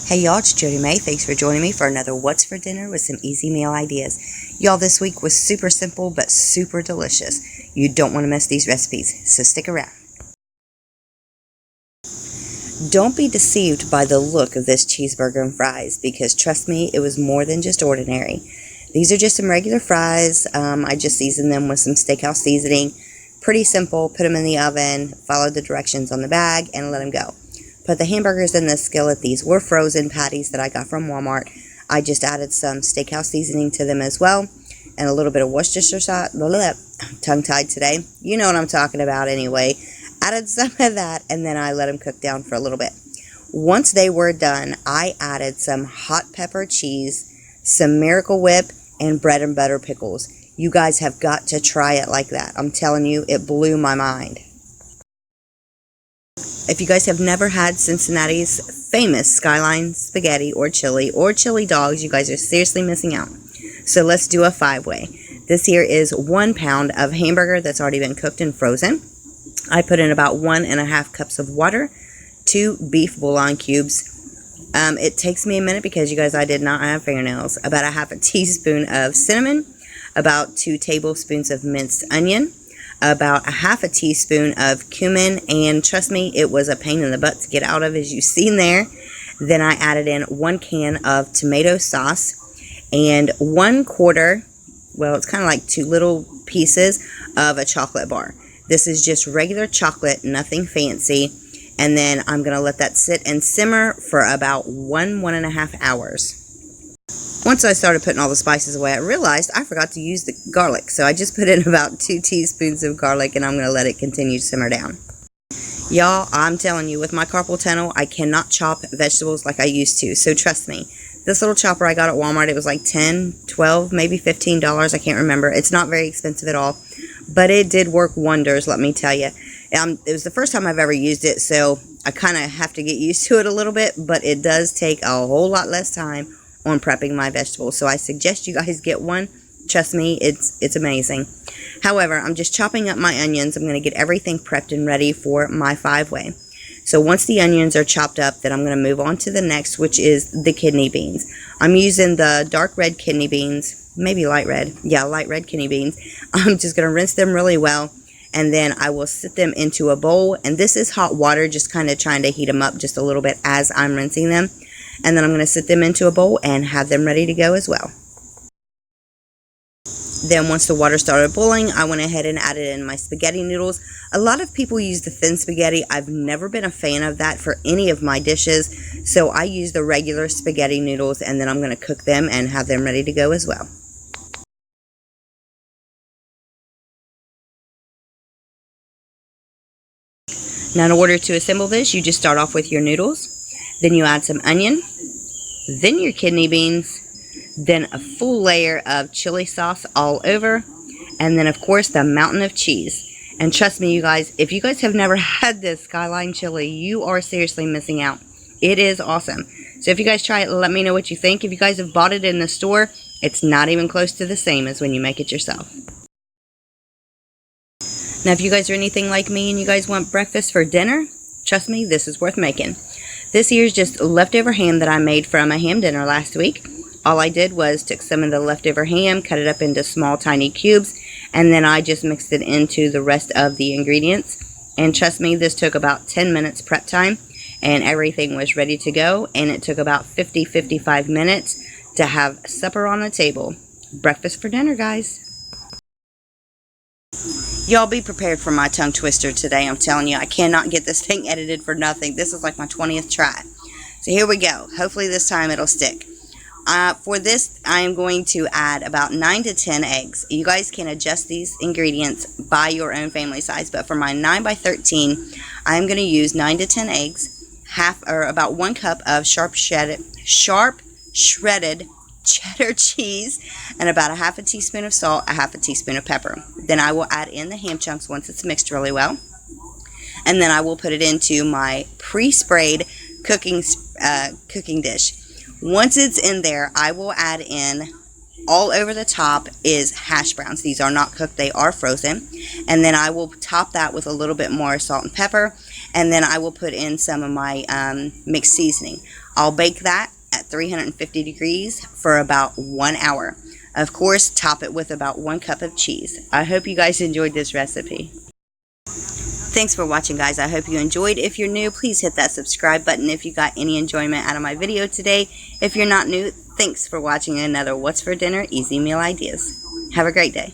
Hey y'all, it's Jody May. Thanks for joining me for another What's for Dinner with some easy meal ideas. Y'all, this week was super simple but super delicious. You don't want to miss these recipes, so stick around. Don't be deceived by the look of this cheeseburger and fries, because trust me, it was more than just ordinary. These are just some regular fries. I just seasoned them with some steakhouse seasoning. Pretty simple. Put them in the oven, follow the directions on the bag, and let them go. Put the hamburgers in the skillet. These were frozen patties that I got from Walmart. I just added some steakhouse seasoning to them as well, and a little bit of Worcestershire sauce. Tongue-tied today. You know what I'm talking about anyway. Added some of that, and then I let them cook down for a little bit. Once they were done, I added some hot pepper cheese, some Miracle Whip, and bread and butter pickles. You guys have got to try it like that. I'm telling you, it blew my mind. If you guys have never had Cincinnati's famous Skyline spaghetti or chili dogs, you guys are seriously missing out. So let's do a 5-way. This here is 1 pound of hamburger that's already been cooked and frozen. I put in about 1.5 cups of water, 2 beef bouillon cubes. It takes me a minute because you guys, I did not have fingernails. About 1/2 teaspoon of cinnamon, about 2 tablespoons of minced onion, about 1/2 teaspoon of cumin, and trust me, it was a pain in the butt to get out of, as you've seen there. Then I added in 1 can of tomato sauce and 1/4, well, it's kind of like 2 little pieces of a chocolate bar. This is just regular chocolate, nothing fancy. And then I'm going to let that sit and simmer for about 1.5 hours. Once I started putting all the spices away, I realized I forgot to use the garlic. So I just put in about 2 teaspoons of garlic, and I'm going to let it continue to simmer down. Y'all, I'm telling you, with my carpal tunnel, I cannot chop vegetables like I used to. So trust me, this little chopper I got at Walmart, it was like $10, $12, maybe $15. I can't remember. It's not very expensive at all. But it did work wonders, let me tell you. It was the first time I've ever used it, so I kind of have to get used to it a little bit. But it does take a whole lot less time on prepping my vegetables, so I suggest you guys get one. Trust me, it's amazing. However, I'm just chopping up my onions. I'm going to get everything prepped and ready for my 5-way. So once the onions are chopped up, then I'm going to move on to the next, which is the kidney beans. I'm using the dark red kidney beans, maybe light red. Yeah, light red kidney beans. I'm just going to rinse them really well, and then I will sit them into a bowl. And this is hot water, just kind of trying to heat them up just a little bit as I'm rinsing them. And then I'm going to sit them into a bowl and have them ready to go as well. Then once the water started boiling, I went ahead and added in my spaghetti noodles. A lot of people use the thin spaghetti. I've never been a fan of that for any of my dishes. So I use the regular spaghetti noodles, and then I'm going to cook them and have them ready to go as well. Now, in order to assemble this, you just start off with your noodles. Then you add some onion, then your kidney beans, then a full layer of chili sauce all over, and then of course the mountain of cheese. And trust me, you guys, if you guys have never had this Skyline chili, you are seriously missing out. It is awesome. So if you guys try it, let me know what you think. If you guys have bought it in the store, it's not even close to the same as when you make it yourself. Now, if you guys are anything like me and you guys want breakfast for dinner, trust me, this is worth making. This here is just leftover ham that I made from a ham dinner last week. All I did was took some of the leftover ham, cut it up into small, tiny cubes, and then I just mixed it into the rest of the ingredients. And trust me, this took about 10 minutes prep time, and everything was ready to go. And it took about 50-55 minutes to have supper on the table. Breakfast for dinner, guys. Y'all be prepared for my tongue twister today. I'm telling you, I cannot get this thing edited for nothing. This is like my 20th try. So here we go. Hopefully this time it'll stick. For this, I am going to add about 9 to 10 eggs. You guys can adjust these ingredients by your own family size, but for my 9 by 13, I'm going to use 9 to 10 eggs, about 1 cup of sharp shredded cheddar cheese, and about 1/2 teaspoon of salt, 1/2 teaspoon of pepper. Then I will add in the ham chunks once it's mixed really well, and then I will put it into my pre-sprayed cooking dish. Once it's in there, I will add in, all over the top is hash browns. These are not cooked, they are frozen. And then I will top that with a little bit more salt and pepper, and then I will put in some of my mixed seasoning. I'll bake that at 350 degrees for about 1 hour. Of course, top it with about 1 cup of cheese. I hope you guys enjoyed this recipe. Thanks for watching, guys. I hope you enjoyed. If you're new, please hit that subscribe button if you got any enjoyment out of my video today. If you're not new, thanks for watching another What's for Dinner Easy Meal Ideas. Have a great day.